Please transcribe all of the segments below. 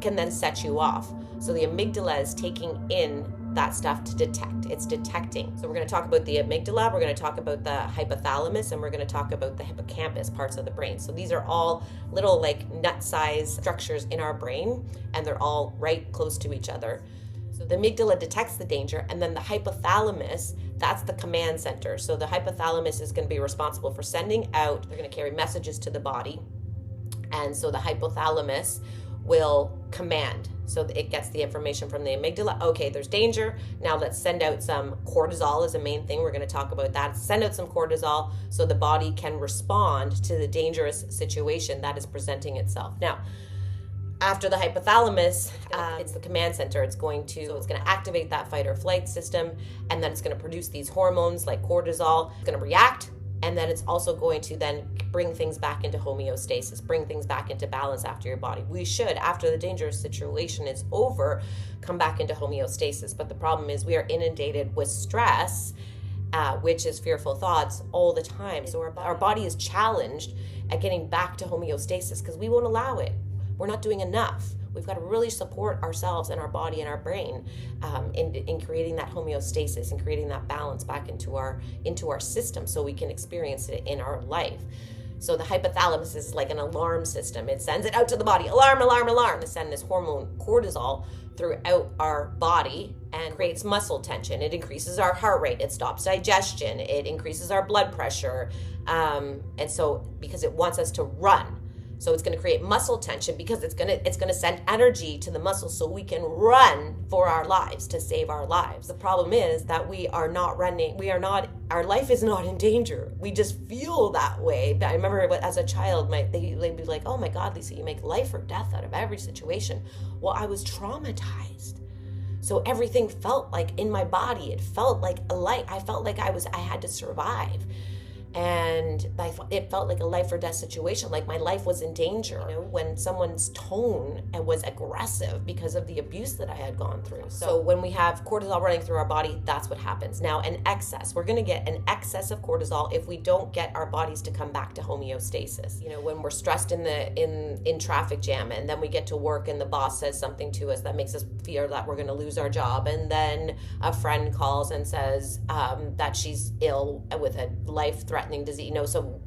can then set you off. So the amygdala is taking in that stuff to detect. It's detecting. So we're going to talk about the amygdala, we're going to talk about the hypothalamus, and we're going to talk about the hippocampus, parts of the brain. So these are all little like nut-sized structures in our brain, and they're all right close to each other. So the amygdala detects the danger, and then the hypothalamus, that's the command center. So the hypothalamus is going to be responsible for sending out, they're going to carry messages to the body. And so the hypothalamus will command. So it gets the information from the amygdala. Okay, there's danger. Now let's send out some cortisol is a main thing. We're going to talk about that. Send out some cortisol so the body can respond to the dangerous situation that is presenting itself. Now, after the hypothalamus, it's the command center. It's going to activate that fight or flight system, and then it's going to produce these hormones like cortisol. It's going to react, and then it's also going to then bring things back into homeostasis, bring things back into balance after your body. We should, after the dangerous situation is over, come back into homeostasis. But the problem is we are inundated with stress, which is fearful thoughts all the time. So our body is challenged at getting back to homeostasis because we won't allow it. We're not doing enough. We've got to really support ourselves and our body and our brain in creating that homeostasis and creating that balance back into our system so we can experience it in our life. So the hypothalamus is like an alarm system. It sends it out to the body. Alarm, alarm, alarm. To send this hormone cortisol throughout our body and creates muscle tension. It increases our heart rate. It stops digestion. It increases our blood pressure. And so because it wants us to run. So it's going to create muscle tension because it's going to send energy to the muscles so we can run for our lives, to save our lives. The problem is that we are not running. Our life is not in danger. We just feel that way. I remember as a child, they'd be like, oh my God, Lisa, you make life or death out of every situation. Well, I was traumatized. So everything felt like in my body, it felt like a life. I felt like I had to survive. And it felt like a life or death situation, like my life was in danger. You know, when someone's tone was aggressive because of the abuse that I had gone through. So when we have cortisol running through our body, that's what happens. Now, an excess, we're going to get an excess of cortisol if we don't get our bodies to come back to homeostasis. You know, when we're stressed in traffic jam, and then we get to work and the boss says something to us that makes us fear that we're going to lose our job, and then a friend calls and says that she's ill with a life-threatening disease, you know, so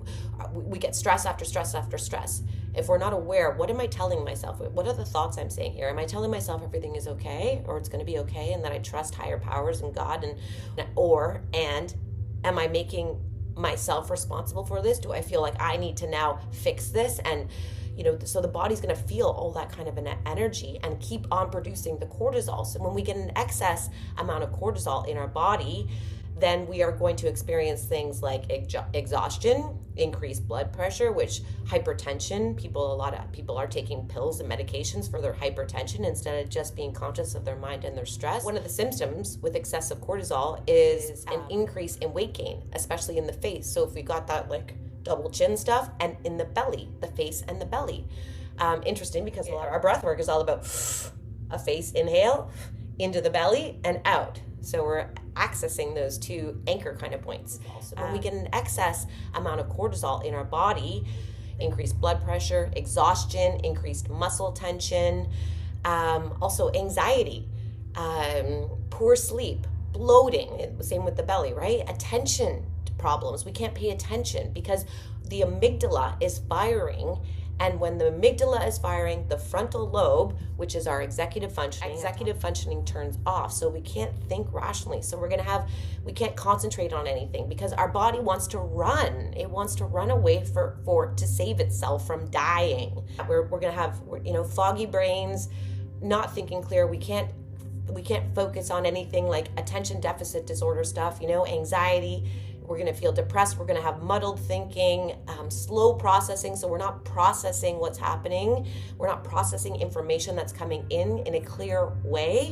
we get stress after stress after stress. If we're not aware, what am I telling myself? What are the thoughts I'm saying here? Am I telling myself everything is okay, or it's going to be okay, and that I trust higher powers and God, and am I making myself responsible for this? Do I feel like I need to now fix this? And you know, so the body's going to feel all that kind of an energy and keep on producing the cortisol. So when we get an excess amount of cortisol in our body, then we are going to experience things like exhaustion, increased blood pressure, which hypertension, a lot of people are taking pills and medications for their hypertension instead of just being conscious of their mind and their stress. One of the symptoms with excessive cortisol is an increase in weight gain, especially in the face. So if we got that like double chin stuff, and in the belly, the face and the belly. Interesting, because a lot of our breath work is all about a face inhale into the belly and out. So we're accessing those two anchor kind of points. So when we get an excess amount of cortisol in our body, increased blood pressure, exhaustion, increased muscle tension, also anxiety, poor sleep, bloating, same with the belly, right? Attention problems. We can't pay attention because the amygdala is firing. And when the amygdala is firing, the frontal lobe, which is our executive functioning turns off. So we can't think rationally. So we can't concentrate on anything because our body wants to run. It wants to run away to save itself from dying. We're going to have, foggy brains, not thinking clear. We can't focus on anything like attention deficit disorder stuff, anxiety. We're going to feel depressed. We're going to have muddled thinking, slow processing. So we're not processing what's happening. We're not processing information that's coming in a clear way.